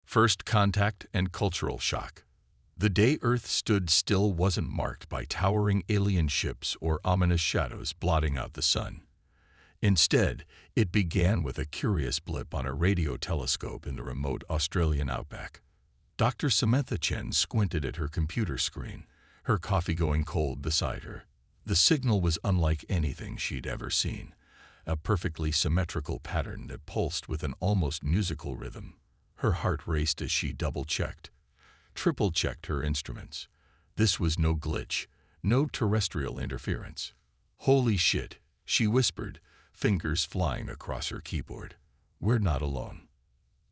First contact and cultural shock. The day Earth stood still wasn't marked by towering alien ships or ominous shadows blotting out the sun. Instead, it began with a curious blip on a radio telescope in the remote Australian outback. Dr. Samantha Chen squinted at her computer screen, her coffee going cold beside her. The signal was unlike anything she'd ever seen, a perfectly symmetrical pattern that pulsed with an almost musical rhythm. Her heart raced as she double-checked, triple-checked her instruments. This was no glitch, no terrestrial interference. "Holy shit," she whispered, fingers flying across her keyboard. "We're not alone."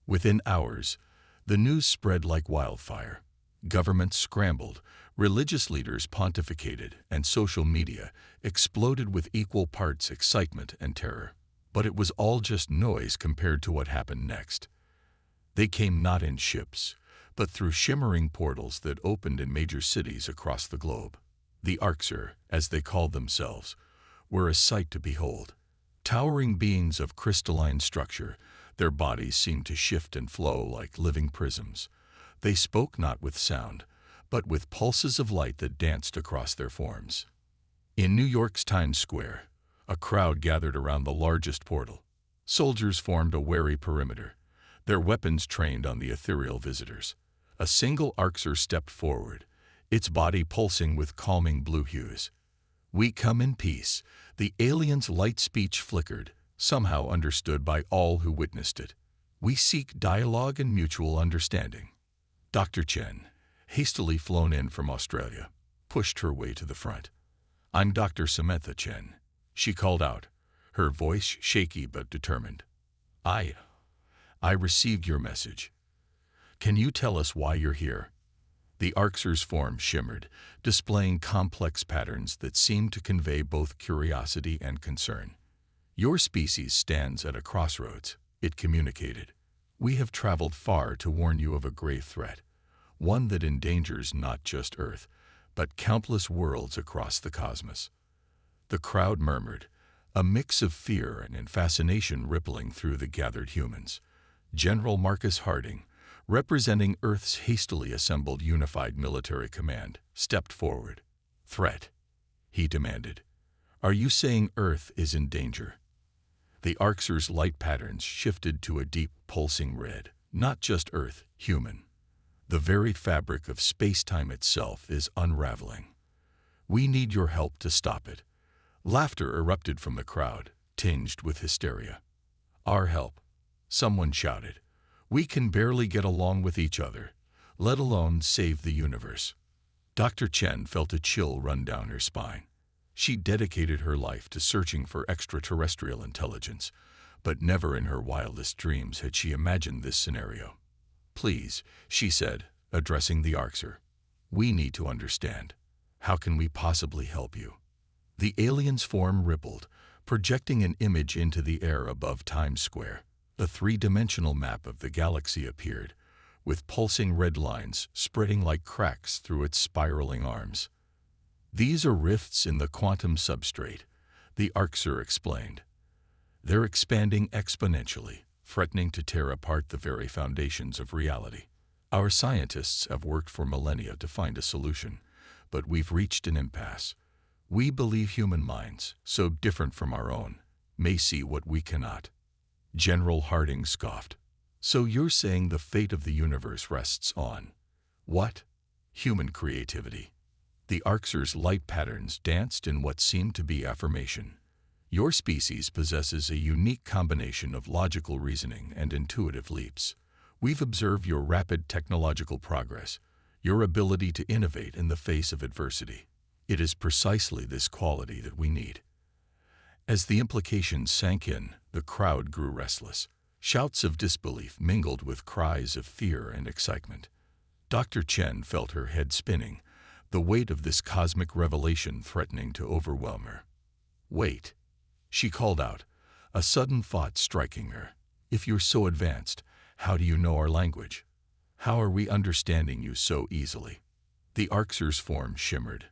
Within hours, the news spread like wildfire. Governments scrambled, religious leaders pontificated, and social media exploded with equal parts excitement and terror. But it was all just noise compared to what happened next. They came not in ships, but through shimmering portals that opened in major cities across the globe. The Orcs, as they called themselves, were a sight to behold. Towering beings of crystalline structure, their bodies seemed to shift and flow like living prisms. They spoke not with sound, but with pulses of light that danced across their forms. In New York's Times Square, a crowd gathered around the largest portal. Soldiers formed a wary perimeter, their weapons trained on the ethereal visitors. A single Orcser stepped forward, its body pulsing with calming blue hues. "We come in peace." The alien's light speech flickered, somehow understood by all who witnessed it. "We seek dialogue and mutual understanding." Dr. Chen, hastily flown in from Australia, pushed her way to the front. "I'm Dr. Samantha Chen," she called out, her voice shaky but determined. I received your message. Can you tell us why you're here?" The Orcser's form shimmered, displaying complex patterns that seemed to convey both curiosity and concern. "Your species stands at a crossroads," it communicated. "We have traveled far to warn you of a grave threat, one that endangers not just Earth, but countless worlds across the cosmos." The crowd murmured, a mix of fear and fascination rippling through the gathered humans. General Marcus Harding, representing Earth's hastily assembled unified military command, stepped forward. "Threat?" he demanded. "Are you saying Earth is in danger?" The Orcser's light patterns shifted to a deep, pulsing red. "Not just Earth, human. The very fabric of space-time itself is unraveling. We need your help to stop it." Laughter erupted from the crowd, tinged with hysteria. "Our help?" someone shouted. "We can barely get along with each other, let alone save the universe." Dr. Chen felt a chill run down her spine. She dedicated her life to searching for extraterrestrial intelligence, but never in her wildest dreams had she imagined this scenario. "Please," she said, addressing the Orcser, "we need to understand. How can we possibly help you?" The alien's form rippled, projecting an image into the air above Times Square. A three-dimensional map of the galaxy appeared, with pulsing red lines spreading like cracks through its spiraling arms. "These are rifts in the quantum substrate," the Orcser explained. "They're expanding exponentially, threatening to tear apart the very foundations of reality. Our scientists have worked for millennia to find a solution, but we've reached an impasse. We believe human minds, so different from our own, may see what we cannot." General Harding scoffed. "So you're saying the fate of the universe rests on what? Human creativity?" The Orcser's light patterns danced in what seemed to be affirmation. "Your species possesses a unique combination of logical reasoning and intuitive leaps. We've observed your rapid technological progress, your ability to innovate in the face of adversity. It is precisely this quality that we need." As the implications sank in, the crowd grew restless. Shouts of disbelief mingled with cries of fear and excitement. Dr. Chen felt her head spinning, the weight of this cosmic revelation threatening to overwhelm her. "Wait," she called out, a sudden thought striking her. "If you're so advanced, how do you know our language? How are we understanding you so easily?" The Orcser's form shimmered,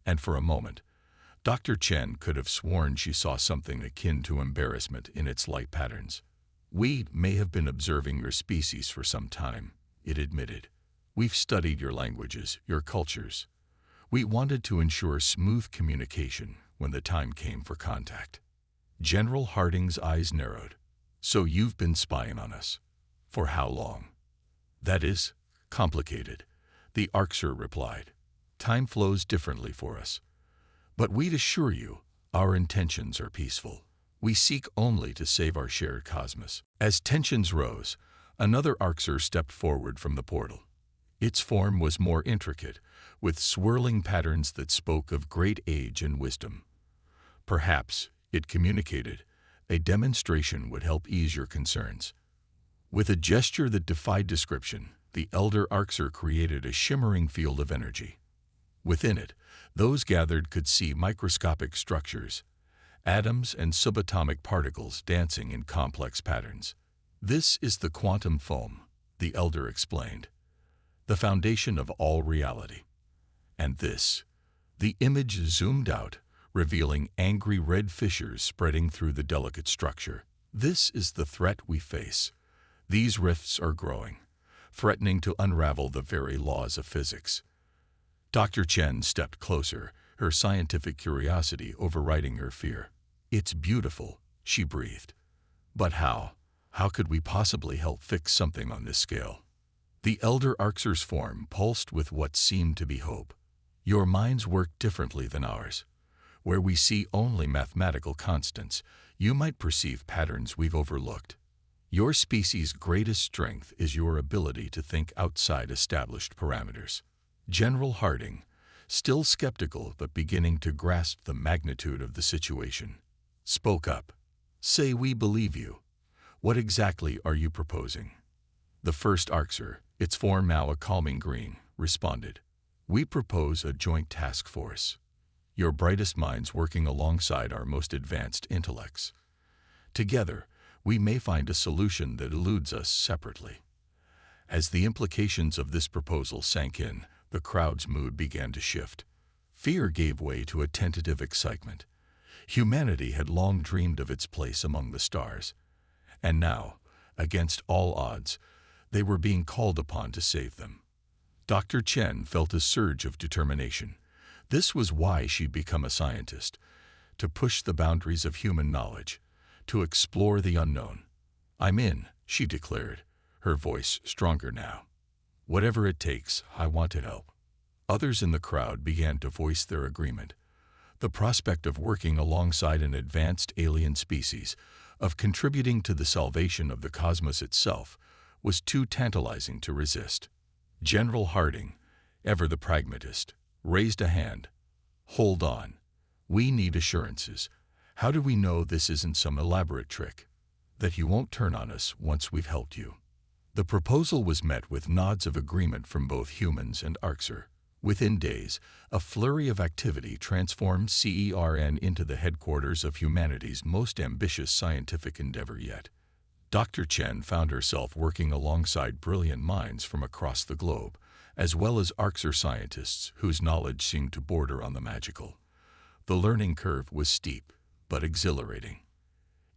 and for a moment, Dr. Chen could have sworn she saw something akin to embarrassment in its light patterns. We may have been observing your species for some time, it admitted. We've studied your languages, your cultures. We wanted to ensure smooth communication when the time came for contact. General Harding's eyes narrowed. So you've been spying on us. For how long? That is complicated, the Arxer replied. Time flows differently for us. But we'd assure you, our intentions are peaceful. We seek only to save our shared cosmos. As tensions rose, another Arxer stepped forward from the portal. Its form was more intricate, with swirling patterns that spoke of great age and wisdom. Perhaps, it communicated, a demonstration would help ease your concerns. With a gesture that defied description, the elder Arxer created a shimmering field of energy. Within it, those gathered could see microscopic structures, atoms and subatomic particles dancing in complex patterns. This is the quantum foam, the elder explained, the foundation of all reality. And this, the image zoomed out, revealing angry red fissures spreading through the delicate structure. This is the threat we face. These rifts are growing, threatening to unravel the very laws of physics. Dr. Chen stepped closer, her scientific curiosity overriding her fear. It's beautiful, she breathed. But how? How could we possibly help fix something on this scale? The elder Arxer's form pulsed with what seemed to be hope. Your minds work differently than ours. Where we see only mathematical constants, you might perceive patterns we've overlooked. Your species' greatest strength is your ability to think outside established parameters. General Harding, still skeptical but beginning to grasp the magnitude of the situation, spoke up. Say we believe you. What exactly are you proposing? The first Arxer, its form now a calming green, responded. We propose a joint task force. Your brightest minds working alongside our most advanced intellects. Together, we may find a solution that eludes us separately. As the implications of this proposal sank in, the crowd's mood began to shift. Fear gave way to a tentative excitement. Humanity had long dreamed of its place among the stars. And now, against all odds, they were being called upon to save them. Dr. Chen felt a surge of determination. This was why she'd become a scientist, to push the boundaries of human knowledge, to explore the unknown. I'm in, she declared, her voice stronger now. Whatever it takes, I want to help. Others in the crowd began to voice their agreement. The prospect of working alongside an advanced alien species, of contributing to the salvation of the cosmos itself, was too tantalizing to resist. General Harding, ever the pragmatist, raised a hand. Hold on. We need assurances. How do we know this isn't some elaborate trick? That you won't turn on us once we've helped you. The proposal was met with nods of agreement from both humans and Arxer. Within days, a flurry of activity transformed CERN into the headquarters of humanity's most ambitious scientific endeavor yet. Dr. Chen found herself working alongside brilliant minds from across the globe, as well as Arxer scientists whose knowledge seemed to border on the magical. The learning curve was steep, but exhilarating.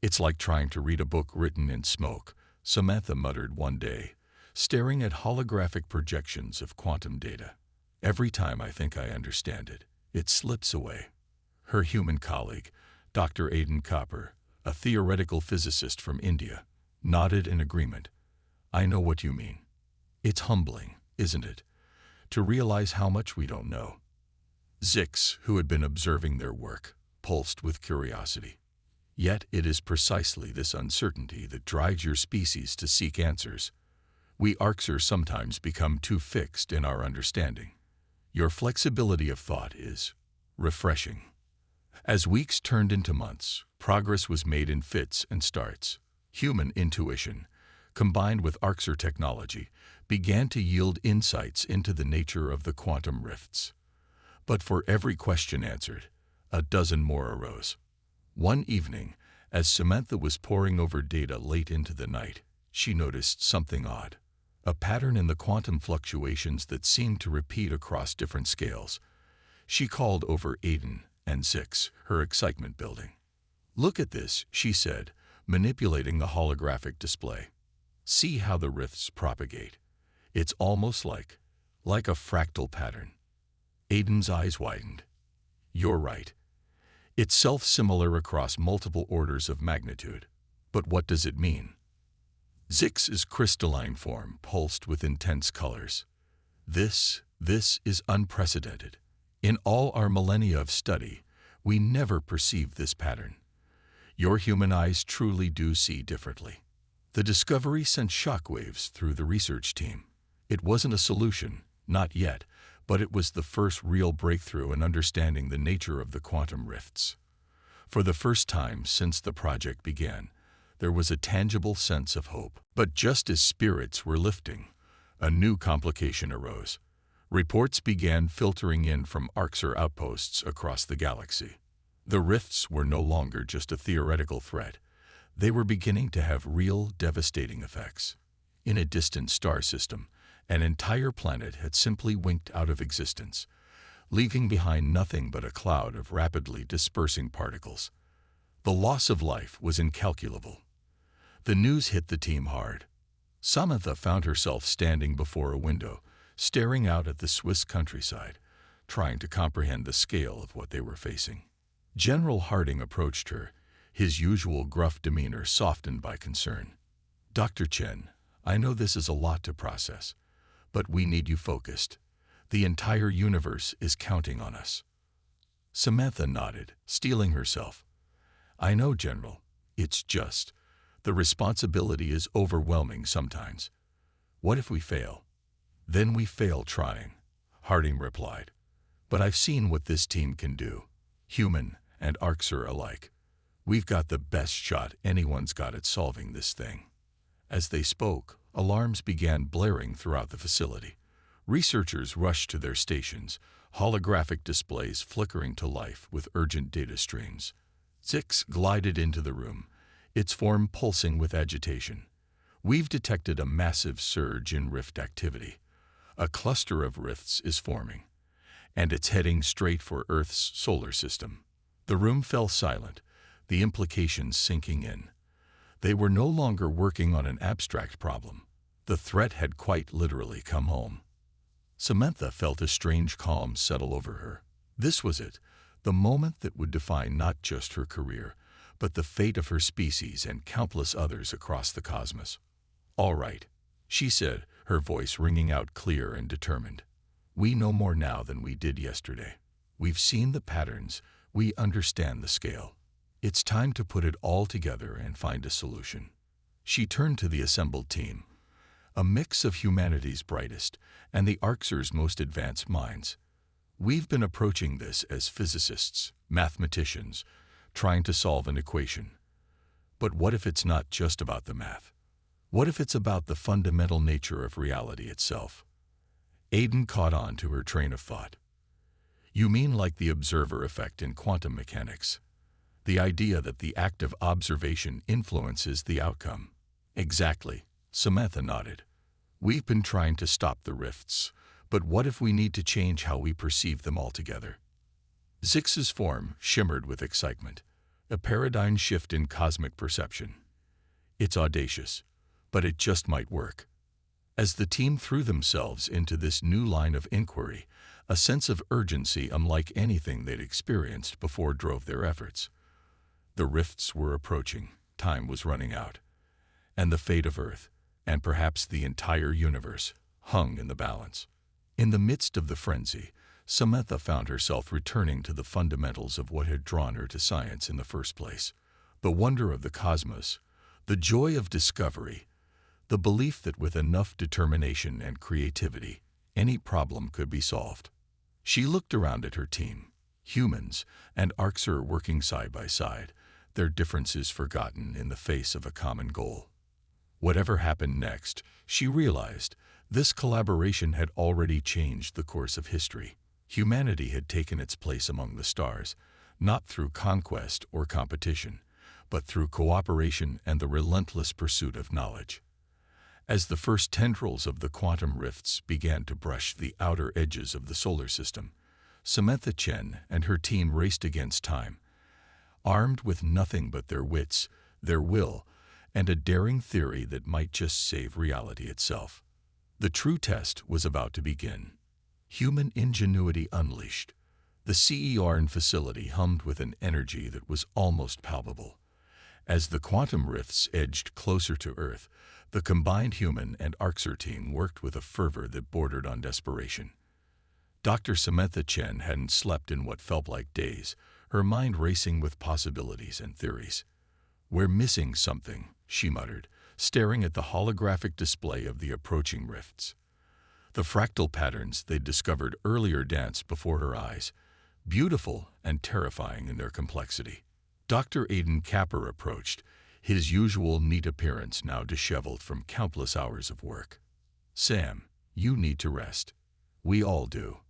It's like trying to read a book written in smoke, Samantha muttered one day, staring at holographic projections of quantum data. Every time I think I understand it, it slips away. Her human colleague, Dr. Aidan Copper, a theoretical physicist from India, nodded in agreement. I know what you mean. It's humbling, isn't it, to realize how much we don't know. Zix, who had been observing their work, pulsed with curiosity. Yet it is precisely this uncertainty that drives your species to seek answers. We Arxer sometimes become too fixed in our understanding. Your flexibility of thought is refreshing. As weeks turned into months, progress was made in fits and starts. Human intuition, combined with Arxer technology, began to yield insights into the nature of the quantum rifts. But for every question answered, a dozen more arose. One evening, as Samantha was poring over data late into the night, she noticed something odd. A pattern in the quantum fluctuations that seemed to repeat across different scales. She called over Aidan and Zix, her excitement building. Look at this, she said, manipulating the holographic display. See how the rifts propagate. It's almost like a fractal pattern. Aiden's eyes widened. You're right. It's self-similar across multiple orders of magnitude. But what does it mean? Zix's crystalline form pulsed with intense colors. This is unprecedented. In all our millennia of study, we never perceived this pattern. Your human eyes truly do see differently. The discovery sent shockwaves through the research team. It wasn't a solution, not yet, but it was the first real breakthrough in understanding the nature of the quantum rifts. For the first time since the project began, there was a tangible sense of hope. But just as spirits were lifting, a new complication arose. Reports began filtering in from Orcs outposts across the galaxy. The rifts were no longer just a theoretical threat. They were beginning to have real, devastating effects. In a distant star system, an entire planet had simply winked out of existence, leaving behind nothing but a cloud of rapidly dispersing particles. The loss of life was incalculable. The news hit the team hard. Samantha found herself standing before a window, staring out at the Swiss countryside, trying to comprehend the scale of what they were facing. General Harding approached her, his usual gruff demeanor softened by concern. Dr. Chen, I know this is a lot to process, but we need you focused. The entire universe is counting on us. Samantha nodded, steeling herself. I know, General. It's just, the responsibility is overwhelming sometimes. What if we fail? Then we fail trying, Harding replied. But I've seen what this team can do, human and Orcs alike. We've got the best shot anyone's got at solving this thing. As they spoke, alarms began blaring throughout the facility. Researchers rushed to their stations, holographic displays flickering to life with urgent data streams. Zix glided into the room, its form pulsing with agitation. We've detected a massive surge in rift activity. A cluster of rifts is forming, and it's heading straight for Earth's solar system. The room fell silent, the implications sinking in. They were no longer working on an abstract problem. The threat had quite literally come home. Samantha felt a strange calm settle over her. This was it, the moment that would define not just her career, but the fate of her species and countless others across the cosmos. All right, she said, her voice ringing out clear and determined. We know more now than we did yesterday. We've seen the patterns, we understand the scale. It's time to put it all together and find a solution. She turned to the assembled team, a mix of humanity's brightest and the Orcs' most advanced minds. We've been approaching this as physicists, mathematicians, trying to solve an equation. But what if it's not just about the math? What if it's about the fundamental nature of reality itself? Aiden caught on to her train of thought. You mean like the observer effect in quantum mechanics? The idea that the act of observation influences the outcome? Exactly, Samantha nodded. We've been trying to stop the rifts, but what if we need to change how we perceive them altogether? Zix's form shimmered with excitement, a paradigm shift in cosmic perception. It's audacious, but it just might work. As the team threw themselves into this new line of inquiry, a sense of urgency unlike anything they'd experienced before drove their efforts. The rifts were approaching, time was running out, and the fate of Earth, and perhaps the entire universe, hung in the balance. In the midst of the frenzy, Samantha found herself returning to the fundamentals of what had drawn her to science in the first place. The wonder of the cosmos, the joy of discovery, the belief that with enough determination and creativity, any problem could be solved. She looked around at her team, humans and Orcs working side by side, their differences forgotten in the face of a common goal. Whatever happened next, she realized this collaboration had already changed the course of history. Humanity had taken its place among the stars, not through conquest or competition, but through cooperation and the relentless pursuit of knowledge. As the first tendrils of the quantum rifts began to brush the outer edges of the solar system, Samantha Chen and her team raced against time. Armed with nothing but their wits, their will, and a daring theory that might just save reality itself. The true test was about to begin. Human ingenuity unleashed. The CERN facility hummed with an energy that was almost palpable. As the quantum rifts edged closer to Earth, the combined human and Arxer team worked with a fervor that bordered on desperation. Dr. Samantha Chen hadn't slept in what felt like days, her mind racing with possibilities and theories. "We're missing something," she muttered, staring at the holographic display of the approaching rifts. The fractal patterns they'd discovered earlier danced before her eyes, beautiful and terrifying in their complexity. Dr. Aiden Capper approached, his usual neat appearance now disheveled from countless hours of work. "Sam, you need to rest. We all do.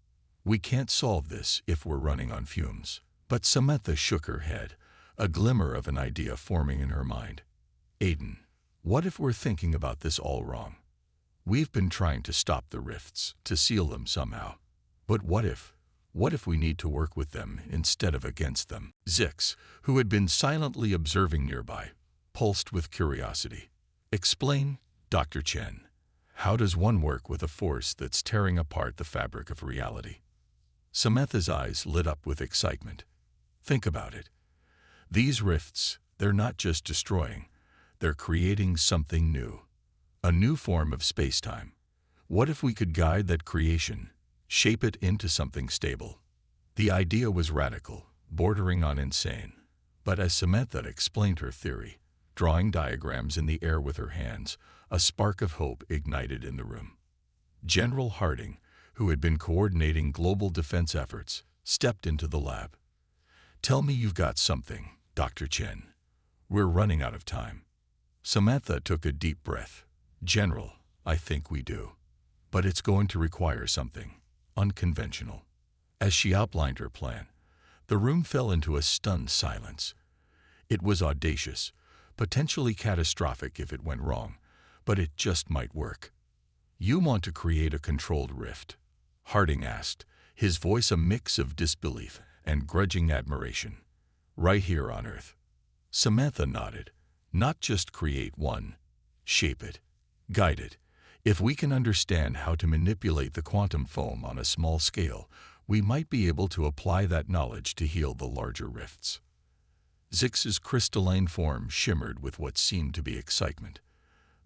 We can't solve this if we're running on fumes." But Samantha shook her head, a glimmer of an idea forming in her mind. "Aiden, what if we're thinking about this all wrong? We've been trying to stop the rifts, to seal them somehow. But what if we need to work with them instead of against them?" Zix, who had been silently observing nearby, pulsed with curiosity. "Explain, Dr. Chen. How does one work with a force that's tearing apart the fabric of reality?" Samantha's eyes lit up with excitement. "Think about it. These rifts, they're not just destroying, they're creating something new. A new form of space-time. What if we could guide that creation, shape it into something stable?" The idea was radical, bordering on insane. But as Samantha explained her theory, drawing diagrams in the air with her hands, a spark of hope ignited in the room. General Harding, who had been coordinating global defense efforts, stepped into the lab. "Tell me you've got something, Dr. Chen. We're running out of time." Samantha took a deep breath. "General, I think we do. But it's going to require something unconventional." As she outlined her plan, the room fell into a stunned silence. It was audacious, potentially catastrophic if it went wrong, but it just might work. "You want to create a controlled rift?" Harding asked, his voice a mix of disbelief and grudging admiration. "Right here on Earth." Samantha nodded. "Not just create one. Shape it. Guide it. If we can understand how to manipulate the quantum foam on a small scale, we might be able to apply that knowledge to heal the larger rifts." Zix's crystalline form shimmered with what seemed to be excitement.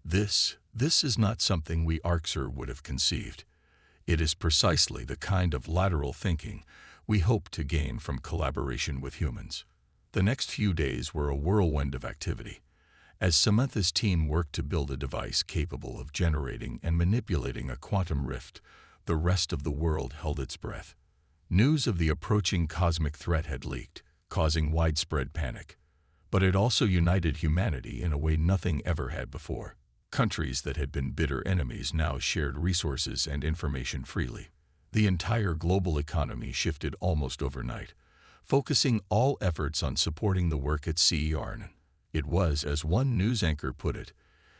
This is not something we Arxer would have conceived. It is precisely the kind of lateral thinking we hope to gain from collaboration with humans. The next few days were a whirlwind of activity. As Samantha's team worked to build a device capable of generating and manipulating a quantum rift, the rest of the world held its breath. News of the approaching cosmic threat had leaked, causing widespread panic. But it also united humanity in a way nothing ever had before. Countries that had been bitter enemies now shared resources and information freely. The entire global economy shifted almost overnight, focusing all efforts on supporting the work at CERN. It was, as one news anchor put it,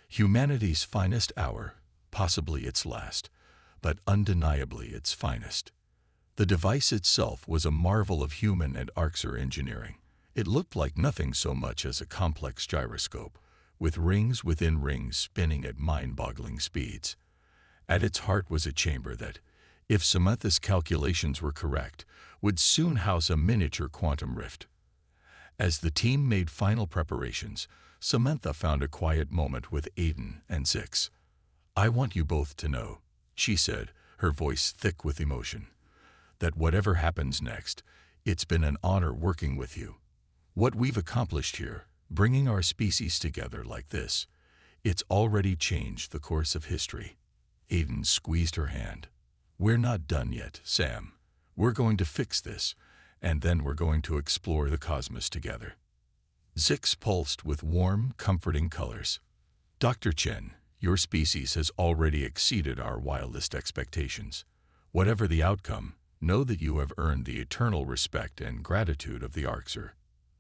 humanity's finest hour, possibly its last, but undeniably its finest. The device itself was a marvel of human and Arxer engineering. It looked like nothing so much as a complex gyroscope, with rings within rings spinning at mind-boggling speeds. At its heart was a chamber that, if Samantha's calculations were correct, would soon house a miniature quantum rift. As the team made final preparations, Samantha found a quiet moment with Aiden and Zix. "I want you both to know," she said, her voice thick with emotion, "that whatever happens next, it's been an honor working with you. What we've accomplished here, bringing our species together like this, it's already changed the course of history." Aiden squeezed her hand. "We're not done yet, Sam. We're going to fix this, and then we're going to explore the cosmos together." Zix pulsed with warm, comforting colors. "Dr. Chen, your species has already exceeded our wildest expectations. Whatever the outcome, know that you have earned the eternal respect and gratitude of the Arxer."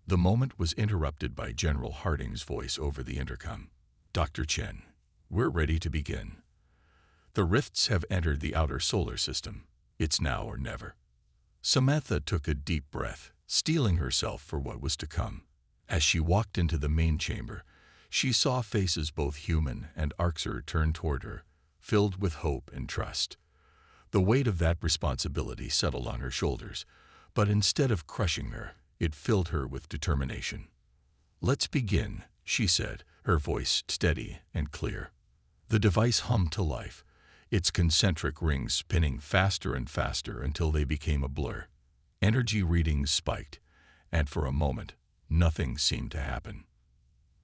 The moment was interrupted by General Harding's voice over the intercom. "Dr. Chen, we're ready to begin. The rifts have entered the outer solar system. It's now or never." Samantha took a deep breath, steeling herself for what was to come. As she walked into the main chamber, she saw faces both human and Arxer turn toward her, filled with hope and trust. The weight of that responsibility settled on her shoulders, but instead of crushing her, it filled her with determination. "Let's begin," she said, her voice steady and clear. The device hummed to life, its concentric rings spinning faster and faster until they became a blur. Energy readings spiked, and for a moment, nothing seemed to happen.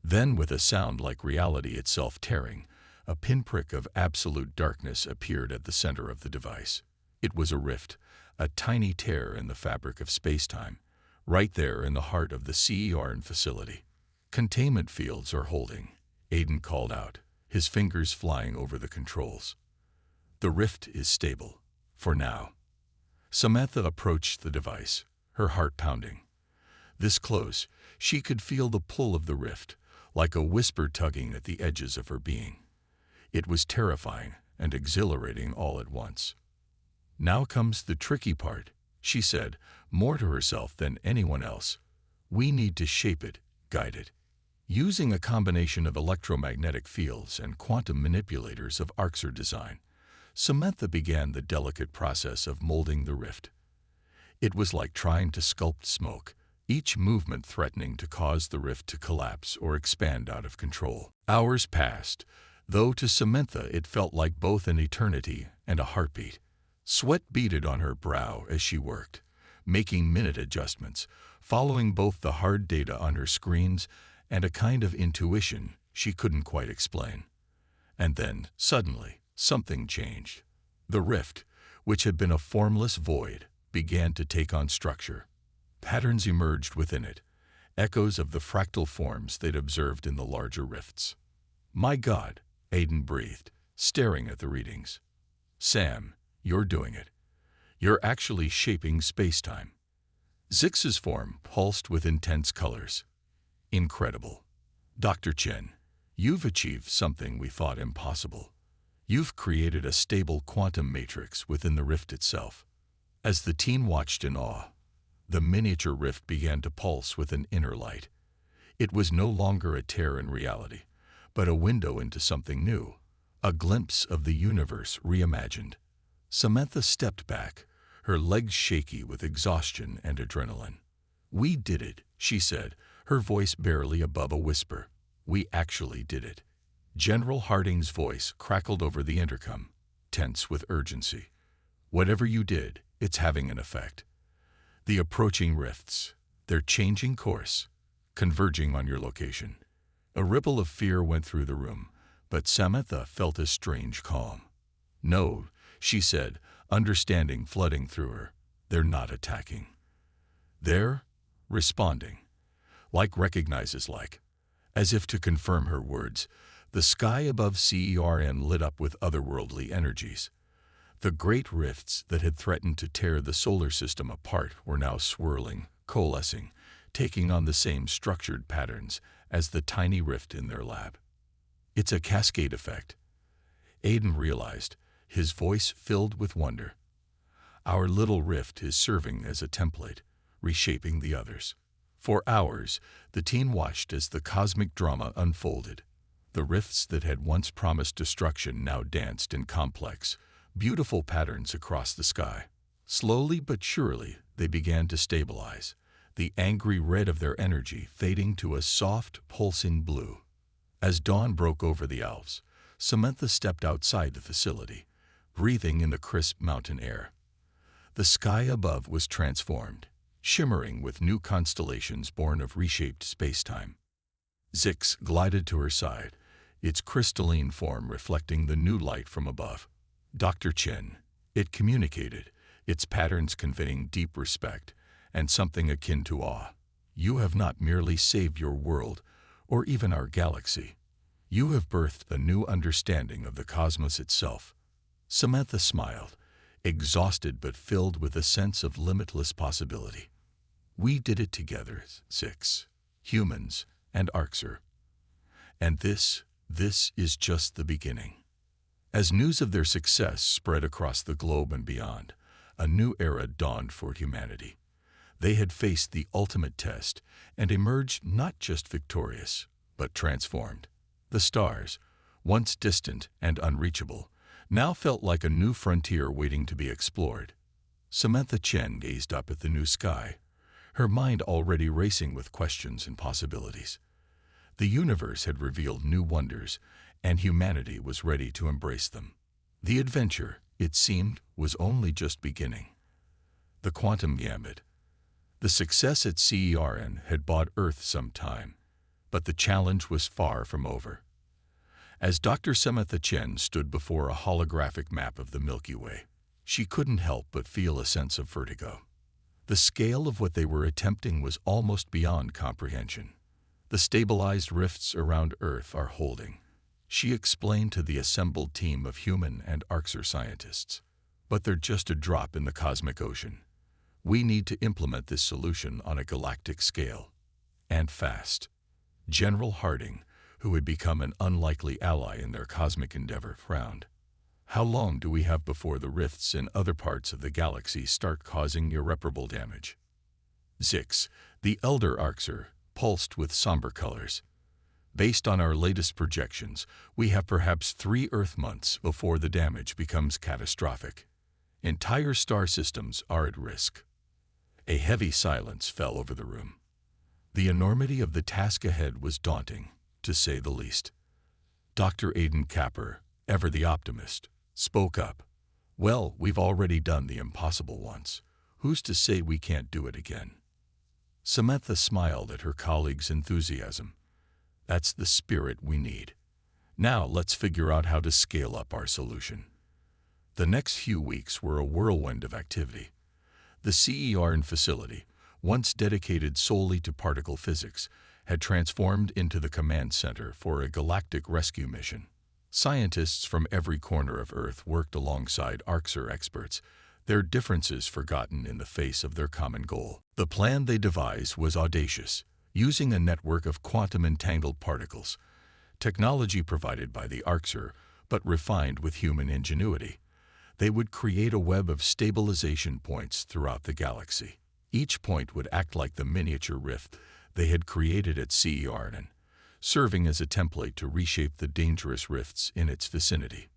Then, with a sound like reality itself tearing, a pinprick of absolute darkness appeared at the center of the device. It was a rift, a tiny tear in the fabric of space-time, right there in the heart of the CERN facility. "Containment fields are holding," Aiden called out, his fingers flying over the controls. "The rift is stable, for now." Samantha approached the device, her heart pounding. This close, she could feel the pull of the rift, like a whisper tugging at the edges of her being. It was terrifying and exhilarating all at once. "Now comes the tricky part," she said, more to herself than anyone else. "We need to shape it, guide it." Using a combination of electromagnetic fields and quantum manipulators of Arxer design, Samantha began the delicate process of molding the rift. It was like trying to sculpt smoke, each movement threatening to cause the rift to collapse or expand out of control. Hours passed, though to Samantha it felt like both an eternity and a heartbeat. Sweat beaded on her brow as she worked, making minute adjustments, following both the hard data on her screens and a kind of intuition she couldn't quite explain. And then, suddenly, something changed. The rift, which had been a formless void, began to take on structure. Patterns emerged within it, echoes of the fractal forms they'd observed in the larger rifts. "My God," Aiden breathed, staring at the readings. "Sam, you're doing it. You're actually shaping space-time." Zix's form pulsed with intense colors. "Incredible. Dr. Chen, you've achieved something we thought impossible. You've created a stable quantum matrix within the rift itself." As the teen watched in awe, the miniature rift began to pulse with an inner light. It was no longer a tear in reality, but a window into something new, a glimpse of the universe reimagined. Samantha stepped back, her legs shaky with exhaustion and adrenaline. "We did it," she said, her voice barely above a whisper. "We actually did it." General Harding's voice crackled over the intercom, tense with urgency. "Whatever you did, it's having an effect. The approaching rifts, they're changing course, converging on your location." A ripple of fear went through the room, but Samantha felt a strange calm. "No," she said, understanding flooding through her. "They're not attacking. They're responding." Like recognizes like. As if to confirm her words, the sky above CERN lit up with otherworldly energies. The great rifts that had threatened to tear the solar system apart were now swirling, coalescing, taking on the same structured patterns as the tiny rift in their lab. "It's a cascade effect," Aiden realized, his voice filled with wonder. "Our little rift is serving as a template, reshaping the others." For hours, the teen watched as the cosmic drama unfolded. The rifts that had once promised destruction now danced in complex, beautiful patterns across the sky. Slowly but surely, they began to stabilize, the angry red of their energy fading to a soft, pulsing blue. As dawn broke over the Alps, Samantha stepped outside the facility, breathing in the crisp mountain air. The sky above was transformed, shimmering with new constellations born of reshaped space-time. Zix glided to her side, its crystalline form reflecting the new light from above. "Dr. Chen," it communicated, its patterns conveying deep respect and something akin to awe. "You have not merely saved your world, or even our galaxy. You have birthed a new understanding of the cosmos itself." Samantha smiled, exhausted but filled with a sense of limitless possibility. "We did it together, Zix, humans and Arxer. And this is just the beginning." As news of their success spread across the globe and beyond, a new era dawned for humanity. They had faced the ultimate test and emerged not just victorious, but transformed. The stars, once distant and unreachable, now felt like a new frontier waiting to be explored. Samantha Chen gazed up at the new sky, her mind already racing with questions and possibilities. The universe had revealed new wonders, and humanity was ready to embrace them. The adventure, it seemed, was only just beginning. The quantum gambit. The success at CERN had bought Earth some time, but the challenge was far from over. As Dr. Samantha Chen stood before a holographic map of the Milky Way, she couldn't help but feel a sense of vertigo. The scale of what they were attempting was almost beyond comprehension. The stabilized rifts around Earth are holding, she explained to the assembled team of human and Orcs scientists. But they're just a drop in the cosmic ocean. We need to implement this solution on a galactic scale. And fast. General Harding, who had become an unlikely ally in their cosmic endeavor, frowned. How long do we have before the rifts in other parts of the galaxy start causing irreparable damage? Zix, the elder Orcser, pulsed with somber colors. Based on our latest projections, we have perhaps 3 Earth months before the damage becomes catastrophic. Entire star systems are at risk. A heavy silence fell over the room. The enormity of the task ahead was daunting, to say the least. Dr. Aidan Capper, ever the optimist, spoke up. Well, we've already done the impossible once. Who's to say we can't do it again? Samantha smiled at her colleague's enthusiasm. That's the spirit we need. Now let's figure out how to scale up our solution. The next few weeks were a whirlwind of activity. The CERN facility, once dedicated solely to particle physics, had transformed into the command center for a galactic rescue mission. Scientists from every corner of Earth worked alongside Orcser experts, their differences forgotten in the face of their common goal. The plan they devised was audacious, using a network of quantum-entangled particles, technology provided by the Orcser, but refined with human ingenuity. They would create a web of stabilization points throughout the galaxy. Each point would act like the miniature rift they had created at CERN, serving as a template to reshape the dangerous rifts in its vicinity.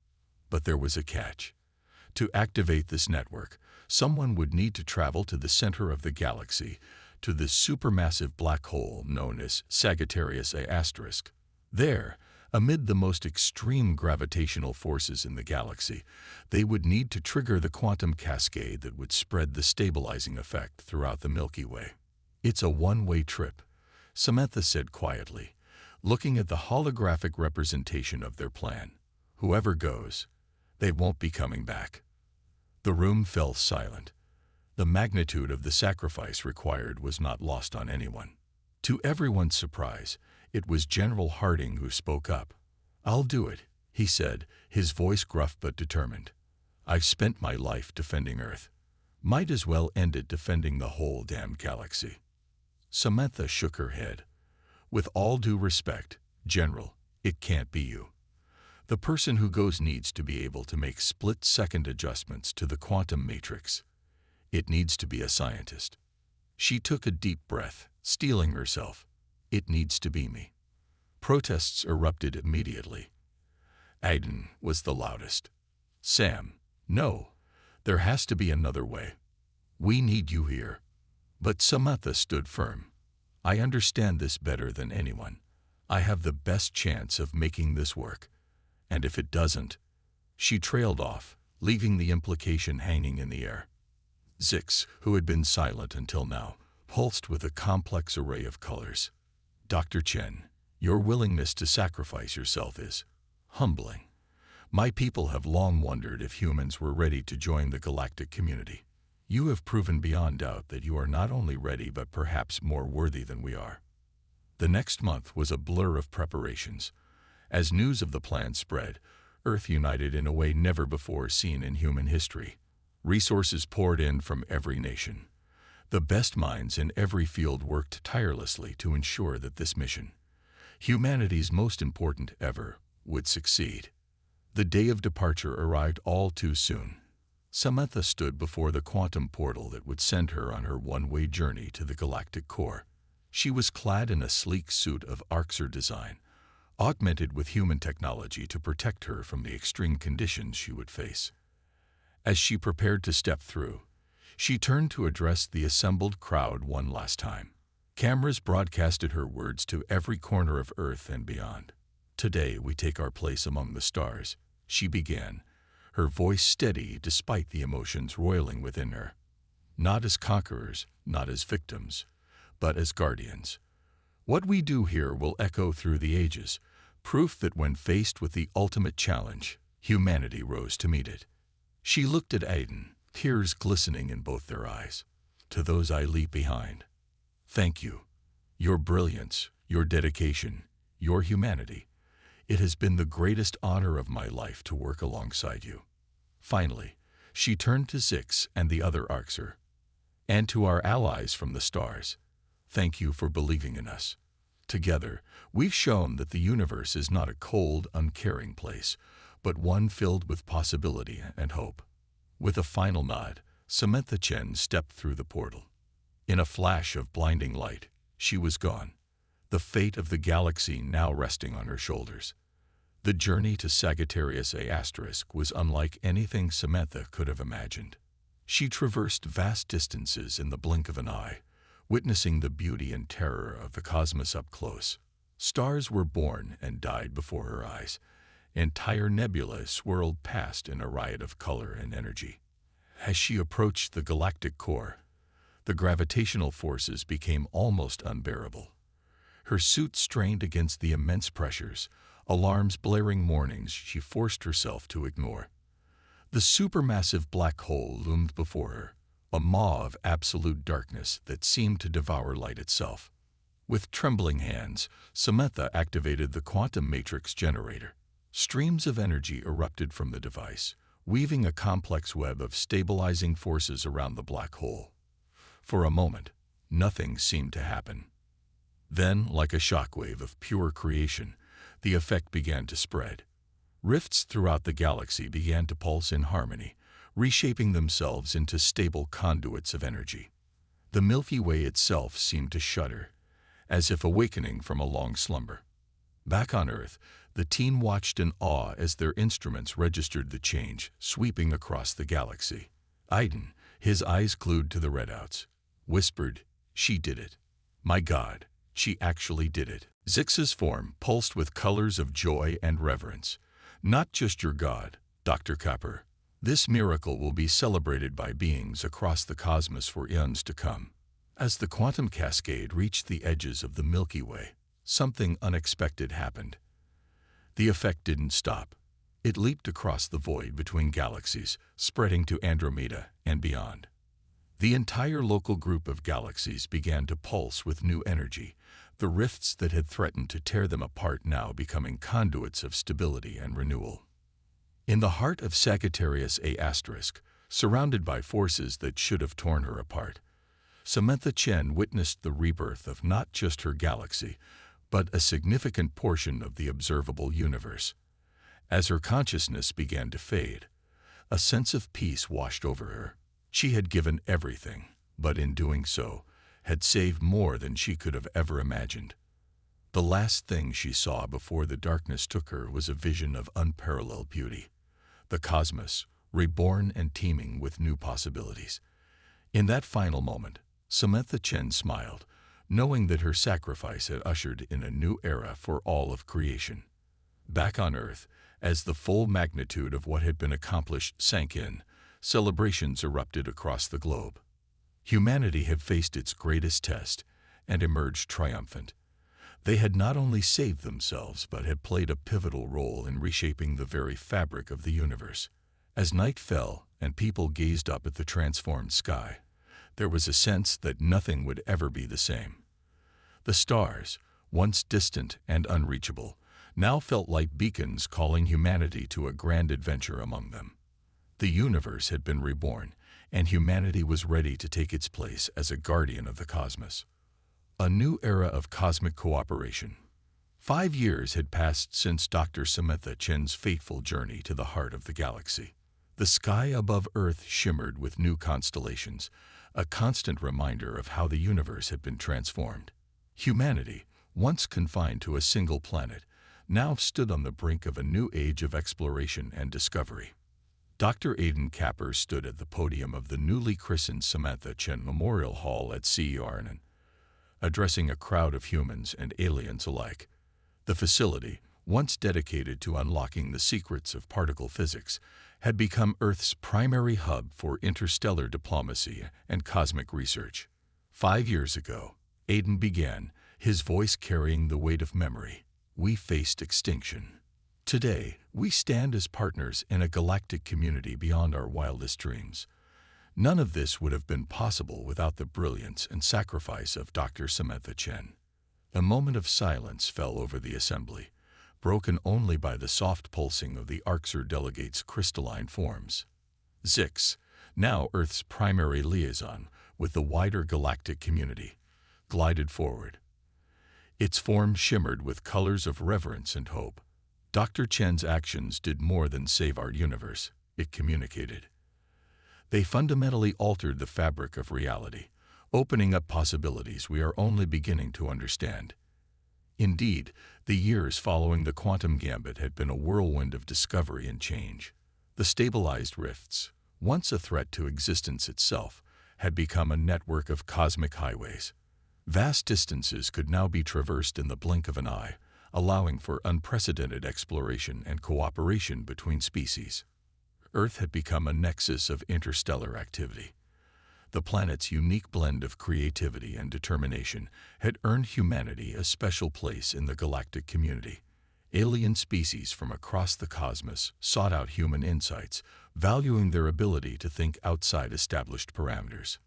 But there was a catch. To activate this network, someone would need to travel to the center of the galaxy, to the supermassive black hole known as Sagittarius A*. There, amid the most extreme gravitational forces in the galaxy, they would need to trigger the quantum cascade that would spread the stabilizing effect throughout the Milky Way. It's a one-way trip, Samantha said quietly, looking at the holographic representation of their plan. Whoever goes, they won't be coming back. The room fell silent. The magnitude of the sacrifice required was not lost on anyone. To everyone's surprise, it was General Harding who spoke up. I'll do it, he said, his voice gruff but determined. I've spent my life defending Earth. Might as well end it defending the whole damned galaxy. Samantha shook her head. With all due respect, General, it can't be you. The person who goes needs to be able to make split-second adjustments to the quantum matrix. It needs to be a scientist. She took a deep breath, steeling herself. It needs to be me. Protests erupted immediately. Aidan was the loudest. Sam, no. There has to be another way. We need you here. But Samantha stood firm. I understand this better than anyone. I have the best chance of making this work. And if it doesn't, she trailed off, leaving the implication hanging in the air. Zix, who had been silent until now, pulsed with a complex array of colors. Dr. Chen, your willingness to sacrifice yourself is humbling. My people have long wondered if humans were ready to join the galactic community. You have proven beyond doubt that you are not only ready but perhaps more worthy than we are. The next month was a blur of preparations. As news of the plan spread, Earth united in a way never before seen in human history. Resources poured in from every nation. The best minds in every field worked tirelessly to ensure that this mission, humanity's most important ever, would succeed. The day of departure arrived all too soon. Samantha stood before the quantum portal that would send her on her one-way journey to the galactic core. She was clad in a sleek suit of Orcs design, augmented with human technology to protect her from the extreme conditions she would face. As she prepared to step through, she turned to address the assembled crowd one last time. Cameras broadcasted her words to every corner of Earth and beyond. "Today we take our place among the stars," she began, her voice steady despite the emotions roiling within her. "Not as conquerors, not as victims, but as guardians. What we do here will echo through the ages, proof that when faced with the ultimate challenge, humanity rose to meet it." She looked at Aiden, tears glistening in both their eyes. "To those I leave behind, thank you. Your brilliance, your dedication, your humanity. It has been the greatest honor of my life to work alongside you." Finally, she turned to Zix and the other Orcs. "And to our allies from the stars, thank you for believing in us. Together, we've shown that the universe is not a cold, uncaring place, but one filled with possibility and hope." With a final nod, Samantha Chen stepped through the portal. In a flash of blinding light, she was gone, the fate of the galaxy now resting on her shoulders. The journey to Sagittarius A** was unlike anything Samantha could have imagined. She traversed vast distances in the blink of an eye, witnessing the beauty and terror of the cosmos up close. Stars were born and died before her eyes. Entire nebulas swirled past in a riot of color and energy. As she approached the galactic core, the gravitational forces became almost unbearable. Her suit strained against the immense pressures, alarms blaring warnings she forced herself to ignore. The supermassive black hole loomed before her, a maw of absolute darkness that seemed to devour light itself. With trembling hands, Samantha activated the quantum matrix generator. Streams of energy erupted from the device, weaving a complex web of stabilizing forces around the black hole. For a moment, nothing seemed to happen. Then, like a shockwave of pure creation, the effect began to spread. Rifts throughout the galaxy began to pulse in harmony, reshaping themselves into stable conduits of energy. The Milky Way itself seemed to shudder, as if awakening from a long slumber. Back on Earth, the team watched in awe as their instruments registered the change sweeping across the galaxy. Aiden, his eyes glued to the readouts, whispered, "She did it. My God, she actually did it." Zix's form pulsed with colors of joy and reverence. "Not just your God, Dr. Copper. This miracle will be celebrated by beings across the cosmos for eons to come." As the quantum cascade reached the edges of the Milky Way, something unexpected happened. The effect didn't stop. It leaped across the void between galaxies, spreading to Andromeda and beyond. The entire local group of galaxies began to pulse with new energy, the rifts that had threatened to tear them apart now becoming conduits of stability and renewal. In the heart of Sagittarius A**, surrounded by forces that should have torn her apart, Samantha Chen witnessed the rebirth of not just her galaxy, but a significant portion of the observable universe. As her consciousness began to fade, a sense of peace washed over her. She had given everything, but in doing so, had saved more than she could have ever imagined. The last thing she saw before the darkness took her was a vision of unparalleled beauty. The cosmos, reborn and teeming with new possibilities. In that final moment, Samantha Chen smiled, knowing that her sacrifice had ushered in a new era for all of creation. Back on Earth, as the full magnitude of what had been accomplished sank in, celebrations erupted across the globe. Humanity had faced its greatest test and emerged triumphant. They had not only saved themselves but had played a pivotal role in reshaping the very fabric of the universe. As night fell and people gazed up at the transformed sky, there was a sense that nothing would ever be the same. The stars, once distant and unreachable, now felt like beacons calling humanity to a grand adventure among them. The universe had been reborn, and humanity was ready to take its place as a guardian of the cosmos. A new era of cosmic cooperation. 5 years had passed since Dr. Samantha Chen's fateful journey to the heart of the galaxy. The sky above Earth shimmered with new constellations, a constant reminder of how the universe had been transformed. Humanity, once confined to a single planet, now stood on the brink of a new age of exploration and discovery. Dr. Aidan Capper stood at the podium of the newly christened Samantha Chen Memorial Hall at CERN, addressing a crowd of humans and aliens alike. The facility, once dedicated to unlocking the secrets of particle physics, had become Earth's primary hub for interstellar diplomacy and cosmic research. 5 years ago, Aidan began, his voice carrying the weight of memory. We faced extinction. Today, we stand as partners in a galactic community beyond our wildest dreams. None of this would have been possible without the brilliance and sacrifice of Dr. Samantha Chen. A moment of silence fell over the assembly, broken only by the soft pulsing of the Orcs delegates' crystalline forms. Zix, now Earth's primary liaison with the wider galactic community, glided forward. Its form shimmered with colors of reverence and hope. Dr. Chen's actions did more than save our universe, it communicated. They fundamentally altered the fabric of reality, opening up possibilities we are only beginning to understand. Indeed, the years following the quantum gambit had been a whirlwind of discovery and change. The stabilized rifts, once a threat to existence itself, had become a network of cosmic highways. Vast distances could now be traversed in the blink of an eye, allowing for unprecedented exploration and cooperation between species. Earth had become a nexus of interstellar activity. The planet's unique blend of creativity and determination had earned humanity a special place in the galactic community. Alien species from across the cosmos sought out human insights, valuing their ability to think outside established parameters.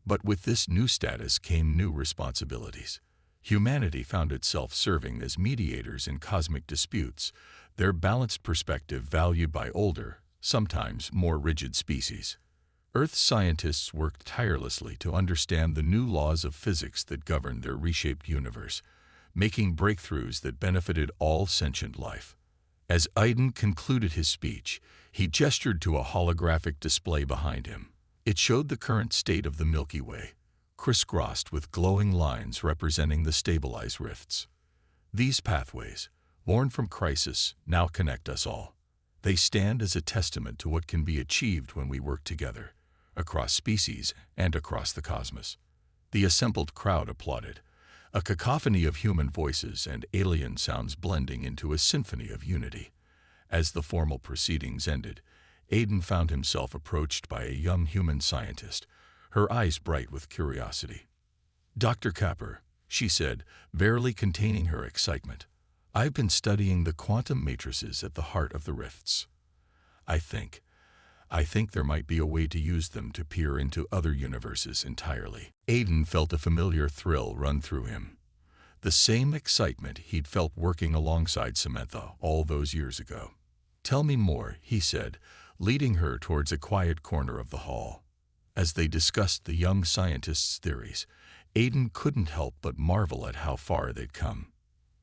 But with this new status came new responsibilities. Humanity found itself serving as mediators in cosmic disputes, their balanced perspective valued by older, sometimes more rigid species. Earth scientists worked tirelessly to understand the new laws of physics that governed their reshaped universe, making breakthroughs that benefited all sentient life. As Aidan concluded his speech, he gestured to a holographic display behind him. It showed the current state of the Milky Way, crisscrossed with glowing lines representing the stabilized rifts. These pathways, born from crisis, now connect us all. They stand as a testament to what can be achieved when we work together, across species and across the cosmos. The assembled crowd applauded, a cacophony of human voices and alien sounds blending into a symphony of unity. As the formal proceedings ended, Aidan found himself approached by a young human scientist, her eyes bright with curiosity. "Dr. Capper," she said, barely containing her excitement, "I've been studying the quantum matrices at the heart of the rifts. I think there might be a way to use them to peer into other universes entirely." Aidan felt a familiar thrill run through him. The same excitement he'd felt working alongside Samantha all those years ago. "Tell me more," he said, leading her towards a quiet corner of the hall. As they discussed the young scientist's theories, Aidan couldn't help but marvel at how far they'd come.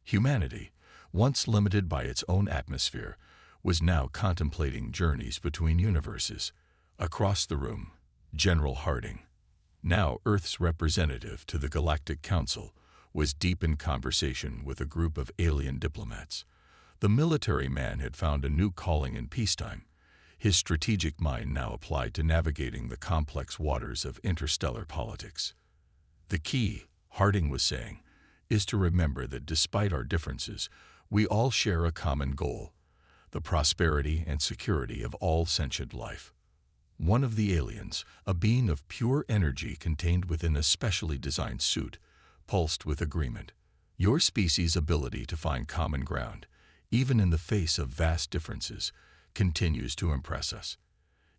Humanity, once limited by its own atmosphere, was now contemplating journeys between universes. Across the room, General Harding, now Earth's representative to the Galactic Council, was deep in conversation with a group of alien diplomats. The military man had found a new calling in peacetime, his strategic mind now applied to navigating the complex waters of interstellar politics. "The key," Harding was saying, "is to remember that despite our differences, we all share a common goal, the prosperity and security of all sentient life." One of the aliens, a being of pure energy contained within a specially designed suit, pulsed with agreement. "Your species' ability to find common ground, even in the face of vast differences, continues to impress us.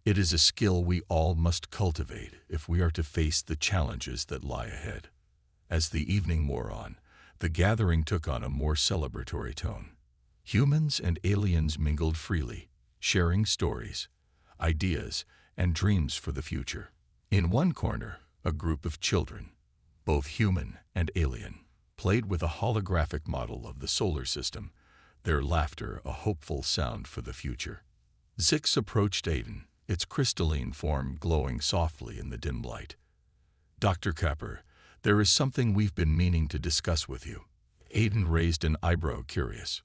It is a skill we all must cultivate if we are to face the challenges that lie ahead." As the evening wore on, the gathering took on a more celebratory tone. Humans and aliens mingled freely, sharing stories, ideas, and dreams for the future. In one corner, a group of children, both human and alien, played with a holographic model of the solar system, their laughter a hopeful sound for the future. Zix approached Aiden, its crystalline form glowing softly in the dim light. "Dr. Capper, there is something we've been meaning to discuss with you." Aiden raised an eyebrow, curious.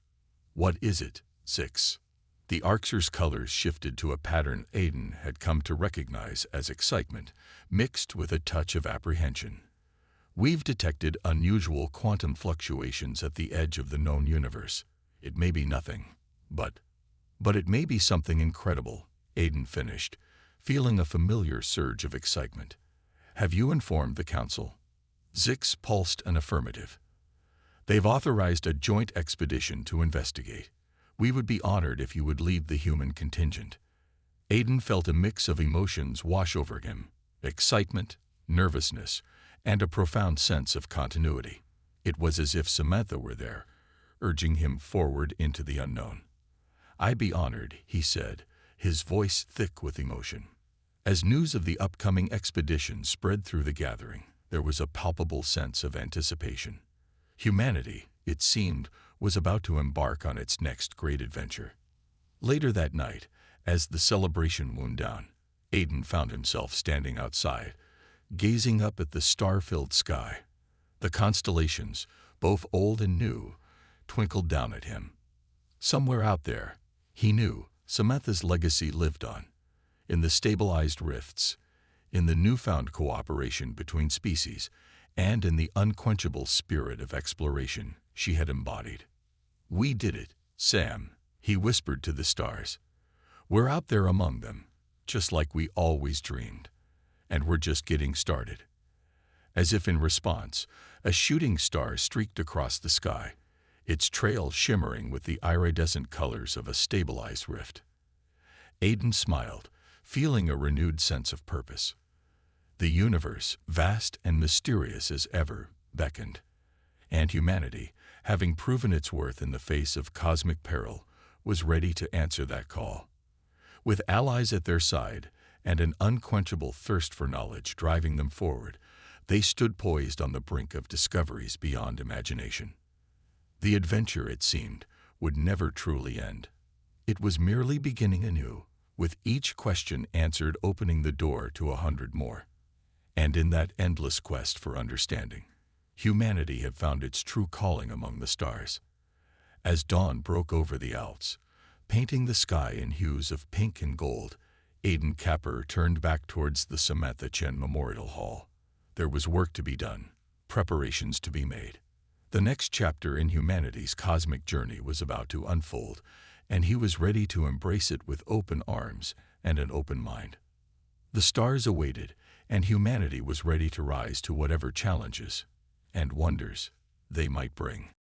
"What is it, Zix?" The Arxer's colors shifted to a pattern Aiden had come to recognize as excitement, mixed with a touch of apprehension. "We've detected unusual quantum fluctuations at the edge of the known universe. It may be nothing, but it may be something incredible," Aiden finished, feeling a familiar surge of excitement. "Have you informed the Council?" Zix pulsed an affirmative. "They've authorized a joint expedition to investigate. We would be honored if you would lead the human contingent." Aiden felt a mix of emotions wash over him: excitement, nervousness, and a profound sense of continuity. It was as if Samantha were there, urging him forward into the unknown. "I'd be honored," he said, his voice thick with emotion. As news of the upcoming expedition spread through the gathering, there was a palpable sense of anticipation. Humanity, it seemed, was about to embark on its next great adventure. Later that night, as the celebration wound down, Aiden found himself standing outside, gazing up at the star-filled sky. The constellations, both old and new, twinkled down at him. Somewhere out there, he knew, Samantha's legacy lived on. In the stabilized rifts, in the newfound cooperation between species, and in the unquenchable spirit of exploration she had embodied. "We did it, Sam," he whispered to the stars. "We're out there among them, just like we always dreamed. And we're just getting started." As if in response, a shooting star streaked across the sky, its trail shimmering with the iridescent colors of a stabilized rift. Aiden smiled, feeling a renewed sense of purpose. The universe, vast and mysterious as ever, beckoned. And humanity, having proven its worth in the face of cosmic peril, was ready to answer that call. With allies at their side and an unquenchable thirst for knowledge driving them forward, they stood poised on the brink of discoveries beyond imagination. The adventure, it seemed, would never truly end. It was merely beginning anew, with each question answered opening the door to 100 more. And in that endless quest for understanding, humanity had found its true calling among the stars. As dawn broke over the Alps, painting the sky in hues of pink and gold, Aiden Capper turned back towards the Samantha Chen Memorial Hall. There was work to be done, preparations to be made. The next chapter in humanity's cosmic journey was about to unfold, and he was ready to embrace it with open arms and an open mind. The stars awaited, and humanity was ready to rise to whatever challenges and wonders they might bring.